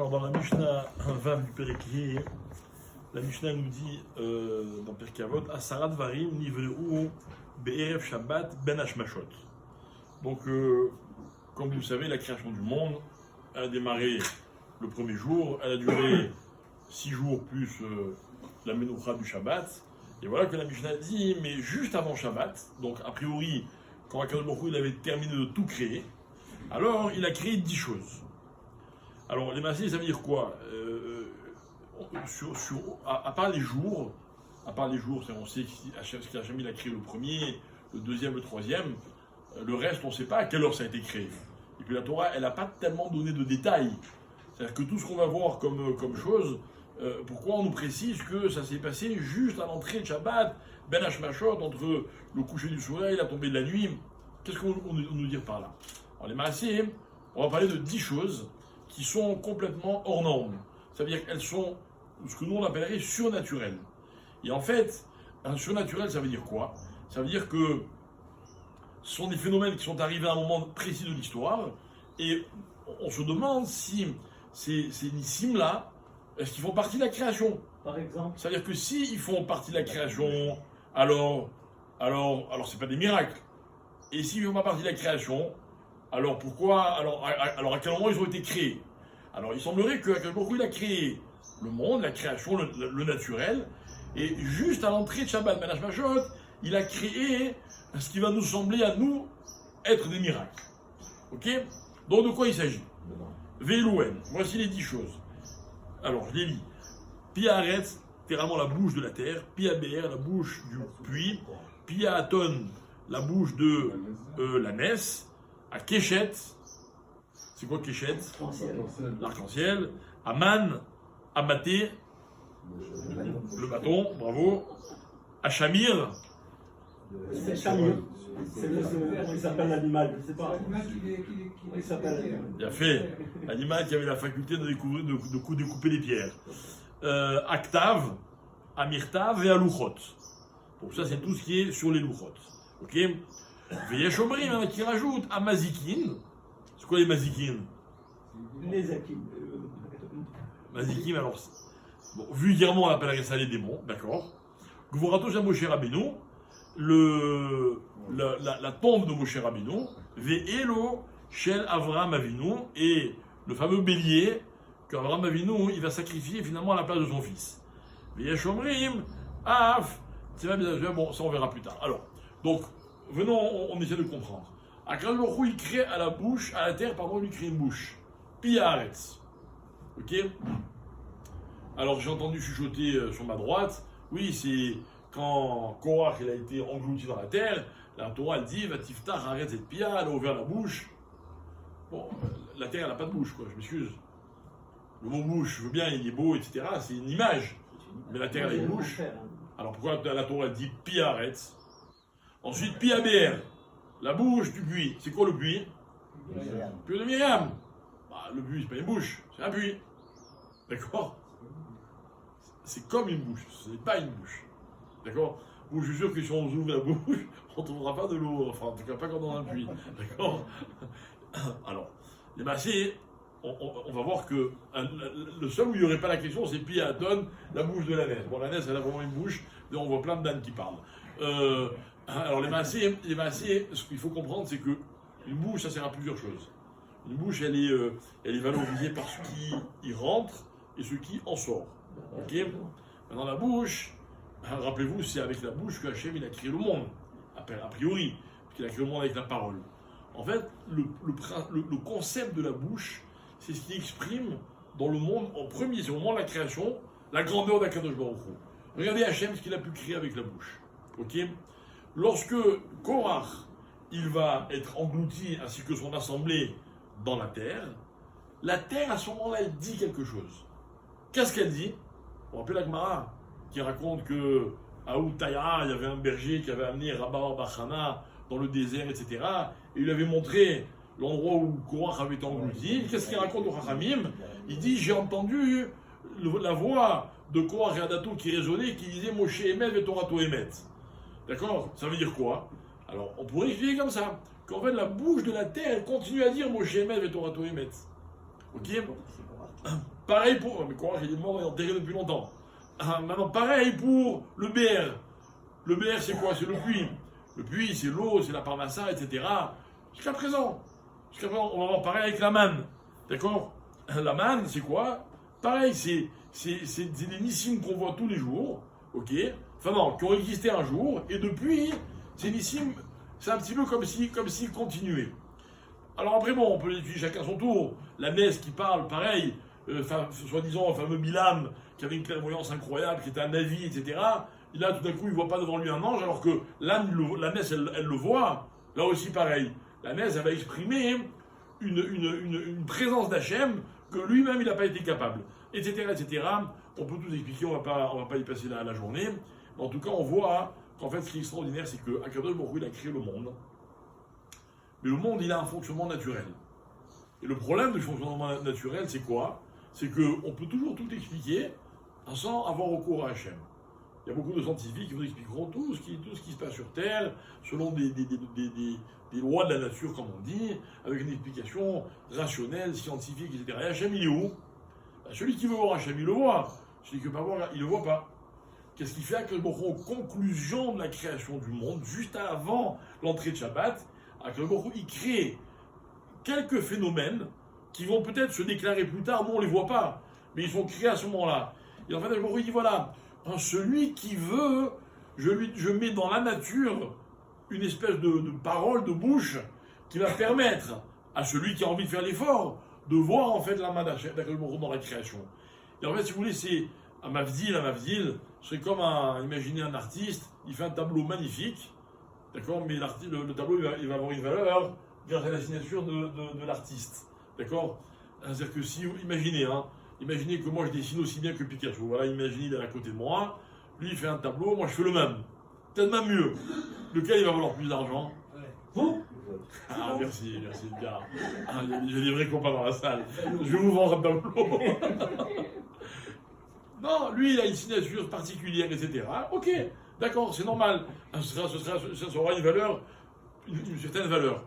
Alors dans la Mishnah 20 du Périkli, la Mishnah nous dit dans Pirkei Avot, Asarat Varim Nivreu Be'erev Shabbat Ben Hashmashot. Donc, comme vous le savez, la création du monde a démarré le premier jour, elle a duré 6 jours plus la Menoucha du Shabbat. Et voilà que la Mishnah dit, mais juste avant Shabbat, donc a priori, quand Akadosh Baruch Hu il avait terminé de tout créer, alors il a créé 10 choses. Alors les massés, ça veut dire quoi? À part les jours, on sait qu'Hachem il a créé le premier, le deuxième, le troisième, le reste on ne sait pas à quelle heure ça a été créé. Et puis la Torah, elle n'a pas tellement donné de détails. C'est-à-dire que tout ce qu'on va voir comme chose, pourquoi on nous précise que ça s'est passé juste à l'entrée de Shabbat, Ben Hashmashot, entre le coucher du soleil et la tombée de la nuit? Qu'est-ce qu'on nous dit par là? Alors les massés, on va parler de 10 choses qui sont complètement hors normes. Ça veut dire qu'elles sont ce que nous on appellerait surnaturelles. Et en fait, un surnaturel, ça veut dire quoi? Ça veut dire que ce sont des phénomènes qui sont arrivés à un moment précis de l'histoire, et on se demande si ces nissim-là, est-ce qu'ils font partie de la création? Par exemple. Ça veut dire que s'ils font partie de la création, alors c'est pas des miracles. Et s'ils font pas partie de la création, alors pourquoi, alors à quel moment ils ont été créés? Alors il semblerait que Akadosh Baruch Hu il a créé le monde, la création, le naturel, et juste à l'entrée de Shabbat Ben Hashmashot, il a créé ce qui va nous sembler à nous être des miracles. Ok? Donc de quoi il s'agit? Ve'elouen, voici les 10 choses. Alors je les lis. Pia Aretz, littéralement la bouche de la terre, Pia Be'er, la bouche du puits, Pia Aton, la bouche de la Ness, à Keshet, c'est quoi Keshet? L'arc-en-ciel. Aman, Amaté, le bâton, bravo. Achamir. C'est Chamir. C'est le qui s'appelle l'animal, je ne sais pas. Comment il s'appelle l'animal? Bien fait. L'animal qui avait la faculté de découper les pierres. Aktav, Amirtav et Alouchot. Donc ça c'est tout ce qui est sur les louchot. Ok? Veyeshomrim qui rajoute Amazikin. C'est quoi les Mazikin? Les Akim. Mazikim, alors, bon, vulgairement on appellerait ça les démons, d'accord. Gvorato Shel Moshe Rabbeinu, la tombe de Moshe Rabbeinu, Ve'elo Shel Avraham Avinu, et le fameux bélier qu'Avraham Avinu il va sacrifier finalement à la place de son fils. Veyeshomrim, Af, bon, ça on verra plus tard. Alors, donc, venons, on essaie de comprendre. Akadosh Baruch Hu il crée à la terre, il crée une bouche. Pia Aretz. Ok? Alors j'ai entendu chuchoter sur ma droite, oui, c'est quand Korach il a été englouti dans la terre, la Torah elle dit, Vatiftar Aretz et Pia, elle a ouvert la bouche. Bon, la terre elle n'a pas de bouche, quoi, je m'excuse. Le mot bouche, je veux bien, il est beau, etc., c'est une image. Mais la terre elle a une bouche. Alors pourquoi la Torah elle dit Pia Aretz? Ensuite, Pia Be'er, la bouche du puits. C'est quoi le puits? Le puits de Myriam. Bah, le puits, c'est pas une bouche, c'est un puits. D'accord? C'est comme une bouche, ce n'est pas une bouche. D'accord? Bon, je suis sûr que si on ouvre la bouche, on ne trouvera pas de l'eau. Enfin, en tout cas, pas quand dans un puits. D'accord? Alors, les massés, on va voir que le seul où il n'y aurait pas la question, c'est Pia Aton, la bouche de la Ness. Bon, la Ness, elle a vraiment une bouche, mais on voit plein de d'ânes qui parlent. Alors, les massés, ce qu'il faut comprendre, c'est que une bouche, ça sert à plusieurs choses. Une bouche, elle est valorisée par ce qui y rentre et ce qui en sort. Ok? Maintenant, la bouche, rappelez-vous, c'est avec la bouche que Hachem il a créé le monde, a priori, parce qu'il a créé le monde avec la parole. En fait, le concept de la bouche, c'est ce qui exprime dans le monde, en premier, c'est au moment de la création, la grandeur d'Akadosh Baruch Hu. Regardez Hachem, ce qu'il a pu créer avec la bouche. Ok? Lorsque Korach, il va être englouti, ainsi que son assemblée, dans la terre à ce moment-là, elle dit quelque chose. Qu'est-ce qu'elle dit? On rappelle la Gemara qui raconte que à Outaya, il y avait un berger qui avait amené Rabba Bachana dans le désert, etc. Et il lui avait montré l'endroit où Korach avait été englouti. Qu'est-ce qu'il raconte au Chachamim? Il dit, j'ai entendu la voix de Korach et Adato qui résonnait, qui disait Moshe Emet et Torato Emet. D'accord? Ça veut dire quoi? Alors, on pourrait expliquer comme ça, qu'en fait, la bouche de la terre, elle continue à dire Moshe Emet et Torato Emet. Ok? Pareil pour... Mais quoi, j'ai des morts enterrés depuis longtemps. Maintenant, pareil pour le BR. Le BR, c'est quoi? C'est le puits. Le puits, c'est l'eau, c'est la parmassa, etc. Jusqu'à présent, on va voir pareil avec la manne. D'accord? La manne, c'est quoi? Pareil, c'est des nissim qu'on voit tous les jours. Ok? Enfin non, qui ont existé un jour. Et depuis, ces nissim, c'est un petit peu comme s'ils continuaient. Alors après, bon, on peut les étudier chacun son tour. La messe qui parle, pareil, soi-disant le fameux Bilam, qui avait une clairvoyance incroyable, qui était un avis, etc. Et là, tout d'un coup, il ne voit pas devant lui un ange, alors que la messe, elle le voit. Là aussi, pareil. La messe, elle va exprimer une présence d'Hachem que lui-même, il n'a pas été capable, etc., etc. On peut tout expliquer, on va pas y passer la journée. Mais en tout cas, on voit qu'en fait, ce qui est extraordinaire, c'est qu'Akadosh Baruch Hu, il a créé le monde. Mais le monde, il a un fonctionnement naturel. Et le problème du fonctionnement naturel, c'est quoi? C'est qu'on peut toujours tout expliquer sans avoir recours à Hachem. Il y a beaucoup de scientifiques qui vous expliqueront tout ce qui se passe sur Terre, selon des lois de la nature, comme on dit, avec une explication rationnelle, scientifique, etc. Et Hachem, il est où? Celui qui veut voir Hachem, il le voit. Celui qui ne veut pas voir, il ne le voit pas. Qu'est-ce qui fait que, en conclusion de la création du monde, juste avant l'entrée de Shabbat, il crée quelques phénomènes qui vont peut-être se déclarer plus tard, nous on ne les voit pas, mais ils sont créés à ce moment-là. Et en fait, il dit voilà, celui qui veut, je mets dans la nature une espèce de parole, de bouche, qui va permettre à celui qui a envie de faire l'effort de voir en fait la main d'Hachem dans la création. Et en fait, si vous voulez, c'est un Mavdil, c'est comme imaginez un artiste, il fait un tableau magnifique. D'accord, mais le tableau, il va avoir une valeur grâce à la signature de l'artiste. D'accord? C'est-à-dire que si vous imaginez que moi je dessine aussi bien que Picasso. Voilà, imaginez, il est à côté de moi, lui il fait un tableau, moi je fais le même. Peut-être même mieux. Lequel il va valoir plus d'argent? Vous? Ah, merci, bien. J'ai des vrais copains dans la salle. Je vais vous vendre un tableau. Non, lui il a une signature particulière, etc. Ok. D'accord, c'est normal. Ça aura une valeur, une certaine valeur.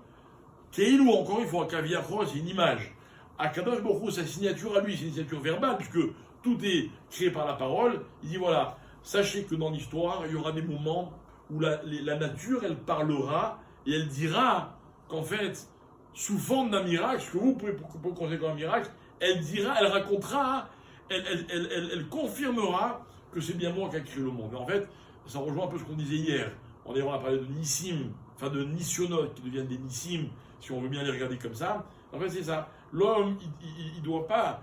Keilou, encore une fois, Kaviachro, c'est une image. Akadosh Baruch Hu, sa signature à lui, c'est une signature verbale, puisque tout est créé par la parole. Il dit voilà, sachez que dans l'histoire, il y aura des moments où la nature, elle parlera et elle dira qu'en fait, sous forme d'un miracle, ce que vous pouvez considérer comme un miracle, elle racontera, elle confirmera que c'est bien moi qui a créé le monde. Et en fait, ça rejoint un peu ce qu'on disait hier. On a parlé de Nissim, enfin de Nissionot qui deviennent des Nissim, si on veut bien les regarder comme ça. En fait, c'est ça. L'homme, il ne doit pas,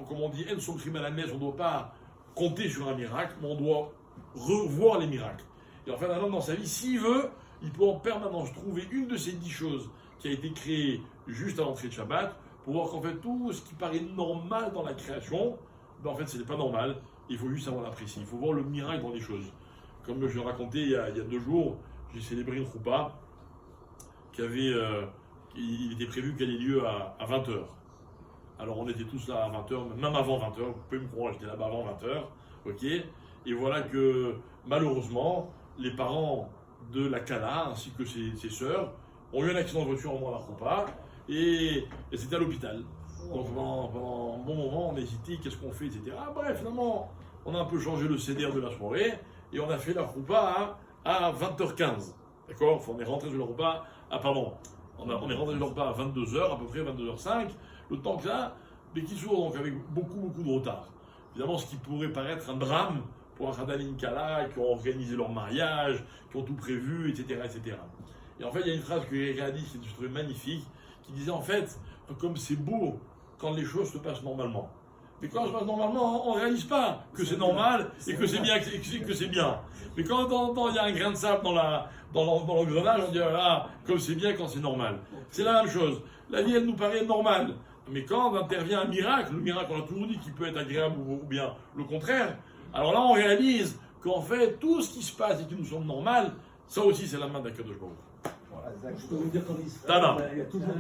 comme on dit, en son crime à la messe, on ne doit pas compter sur un miracle, mais on doit revoir les miracles. Et en fait, un homme dans sa vie, s'il veut, il peut en permanence trouver une de ces 10 choses qui a été créée juste à l'entrée de Shabbat, pour voir qu'en fait, tout ce qui paraît normal dans la création, ben en fait, ce n'est pas normal. Il faut juste savoir l'apprécier. Il faut voir le miracle dans les choses. Comme je le racontais il y a 2 jours, j'ai célébré une choupa qui avait, il était prévu qu'elle ait lieu à 20h. Alors on était tous là à 20h, même avant 20h, vous pouvez me croire, j'étais là-bas avant 20h, ok. Et voilà que malheureusement, les parents de la Kala ainsi que ses sœurs ont eu un accident de voiture au moment de la choupa et c'était à l'hôpital. Donc pendant un bon moment, on hésitait, qu'est-ce qu'on fait, etc. Bref, finalement, on a un peu changé le CDR de la soirée. Et on a fait la choupa à 20h15. D'accord? On est rentré sur le repas. On est rentré sur le repas à 22h, à peu près 22h05. Le temps que ça, mais qui souvent donc avec beaucoup de retard. Évidemment, ce qui pourrait paraître un drame pour un Khadalin Kala qui ont organisé leur mariage, qui ont tout prévu, etc., etc. Et en fait, il y a une phrase que j'ai a dit qui est je trouvais magnifique, qui disait en fait, comme c'est beau quand les choses se passent normalement. Mais quand ça se passe normalement, on ne réalise pas que c'est normal et que c'est bien, que c'est bien. Mais quand de temps en temps il y a un grain de sable dans l'engrenage, on dit ah, comme c'est bien quand c'est normal. C'est la même chose. La vie, elle nous paraît normale. Mais quand intervient un miracle, le miracle, on a toujours dit qu'il peut être agréable ou bien le contraire, alors là, on réalise qu'en fait, tout ce qui se passe et qui nous semble normal, ça aussi, c'est la main d'Akadosh Baruch Hu. Je peux vous dire qu'en Israël, il y a toujours